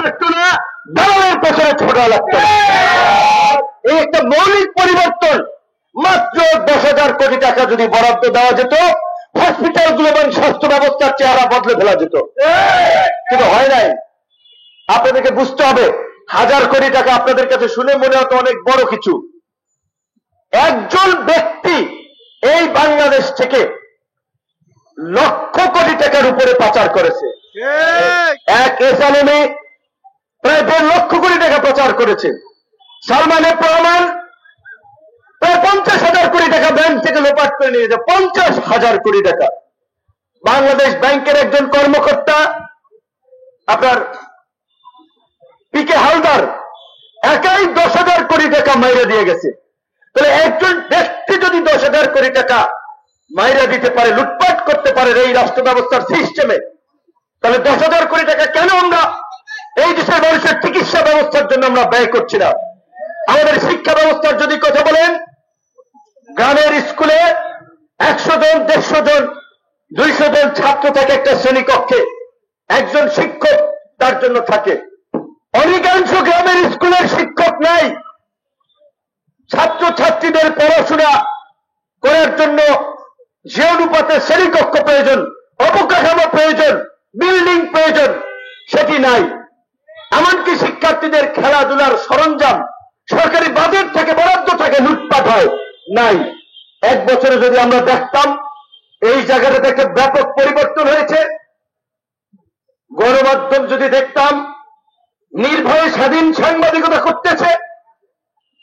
লাগতো না, দালালের পেছনে ছোটা লাগতো না। এই একটা মৌলিক পরিবর্তন। মাত্র 10,000 কোটি টাকা যদি বরাদ্দ দেওয়া যেত, হসপিটালগুলো এবং স্বাস্থ্য ব্যবস্থার চেহারা বদলে ফেলা যেত, কিন্তু হয় নাই। আপনাদেরকে বুঝতে হবে, 1000 কোটি টাকা আপনাদের কাছে শুনে মনে হতো অনেক বড় কিছু। একজন ব্যক্তি এই বাংলাদেশ থেকে লক্ষ কোটি টাকার উপরে পাচার করেছে। এক এসালমে প্রায় 1.5 লক্ষ কোটি টাকা পাচার করেছে। সালমানের প্রমাণ প্রায় 50,000 কোটি টাকা ব্যাংক থেকে লোপাট করে নিয়েছে। 50,000 কোটি টাকা। বাংলাদেশ ব্যাংকের একজন কর্মকর্তা আপনার পিকে হালদার একাই 10,000 কোটি টাকা মাইরা দিয়ে গেছে। তাহলে একজন ব্যক্তি যদি 10,000 কোটি টাকা মাইরা দিতে পারে, লুটপাট করতে পারে এই রাষ্ট্র ব্যবস্থার সিস্টেমে, তাহলে 10,000 কোটি টাকা কেন আমরা এই দেশের মানুষের চিকিৎসা ব্যবস্থার জন্য আমরা ব্যয় করছি না? আমাদের শিক্ষা ব্যবস্থার যদি কথা বলেন, গ্রামের স্কুলে 100 জন, 150 জন, 200 জন ছাত্র থাকে একটা শ্রেণীকক্ষে, একজন শিক্ষক তার জন্য থাকে। অধিকাংশ গ্রামের স্কুলের শিক্ষক নাই। ছাত্র ছাত্রীদের পড়াশোনা করার জন্য যে অনুপাতে শ্রেণীকক্ষ প্রয়োজন, অবকাঠামো প্রয়োজন, বিল্ডিং প্রয়োজন, সেটি নাই। এমনকি শিক্ষার্থীদের খেলাধুলার সরঞ্জাম সরকারি বাজেট থেকে বরাদ্দ থেকে লুটপাট হয় নাই। 1 বছরে যদি আমরা দেখতাম এই জায়গাটাতে একটা ব্যাপক পরিবর্তন হয়েছে। গণমাধ্যম যদি দেখতাম নির্ভয়ে স্বাধীন সাংবাদিকতা করতেছে,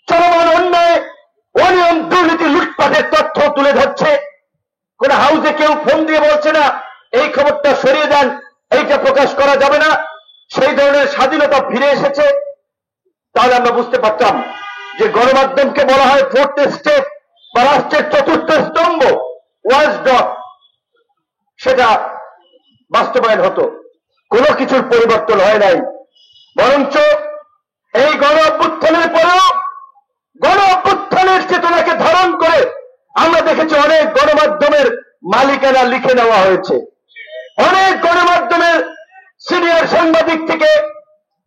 চলমান অন্যায়, অনিয়ম, দুর্নীতি, লুটপাটের তথ্য তুলে ধরছে। কোন হাউসে কেউ ফোন দিয়ে বলছে না এই খবরটা সরিয়ে দেন, এইটা প্রকাশ করা যাবে না। সেই ধরনের স্বাধীনতা ফিরে এসেছে। তাহলে আমরা বুঝতে পারতাম যে গণমাধ্যমকে বলা হয় 4th স্টেপ বা রাষ্ট্রের 4র্থ স্তম্ভ, ওয়াচডগ, সেটা বাস্তবায়ন হতো। কোনো কিছুর পরিবর্তন হয় নাই। বরঞ্চ এই গণ অভ্যুত্থানের পরেও গণ অভ্যুত্থানের চেতনাকে ধারণ করে আমরা দেখেছি অনেক গণমাধ্যমের মালিকানা লিখে নেওয়া হয়েছে। অনেক গণমাধ্যমের সিনিয়র সাংবাদিক থেকে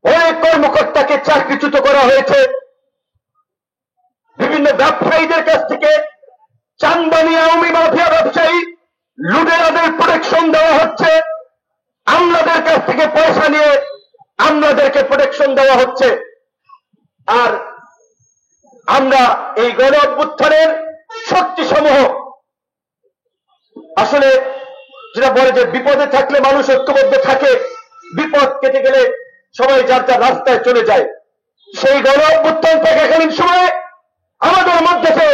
অনেক কর্মকর্তাকে চাকরিচ্যুত করা হয়েছে। বিভিন্ন ব্যবসায়ীদের কাছ থেকে চান্দানি আওয়ামী মাফিয়া ব্যবসায়ী লুটেরাদের প্রোটেকশন দেওয়া হচ্ছে। আমলাদের কাছ থেকে পয়সা নিয়ে আমলাদেরকে প্রোটেকশন দেওয়া হচ্ছে। আর আমরা এই গণ অভ্যুত্থানের শক্তি সমূহ আসলে যেটা বলে যে বিপদে থাকলে মানুষ ঐক্যবদ্ধ থাকে, বিপদ কেটে গেলে সবাই যার যার রাস্তায় চলে যায়। সেই গণ অভ্যুত্থান থাকাকালীন সময়ে আমাদের মধ্যে যে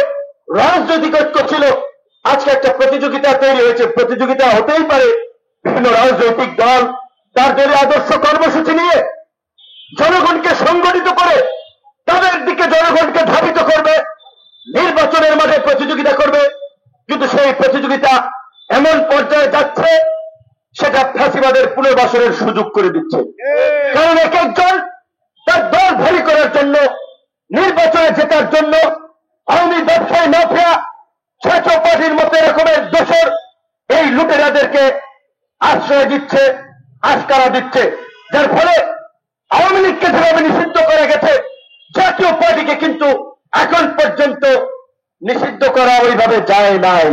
রাজনৈতিক ঐক্য ছিল, আজকে একটা প্রতিযোগিতা তৈরি হয়েছে। প্রতিযোগিতা হতেই পারে বিভিন্ন রাজনৈতিক দল তার দলীয় আদর্শ কর্মসূচি নিয়ে জনগণকে সংগঠিত করে তাদের দিকে জনগণকে ধাবিত করবে, নির্বাচনের মাঠে প্রতিযোগিতা করবে। কিন্তু সেই প্রতিযোগিতা এমন পর্যায়ে যাচ্ছে সেটা ফ্যাসিবাদের পুনর্বাসনের সুযোগ করে দিচ্ছে। কারণ এক একজন তার দল ভারী করার জন্য, নির্বাচনে জেতার জন্য আওয়ামী ব্যবসায়ী মাফিয়া, ছাত্র পার্টির মতো এরকমের দোষর এই লুটেরাদেরকে আশ্রয় দিচ্ছে, আস্কারা দিচ্ছে। যার ফলে আওয়ামী লীগকে যেভাবে নিষিদ্ধ করা গেছে, জাতীয় পার্টিকে কিন্তু এখন পর্যন্ত নিষিদ্ধ করা ওইভাবে যায় নাই।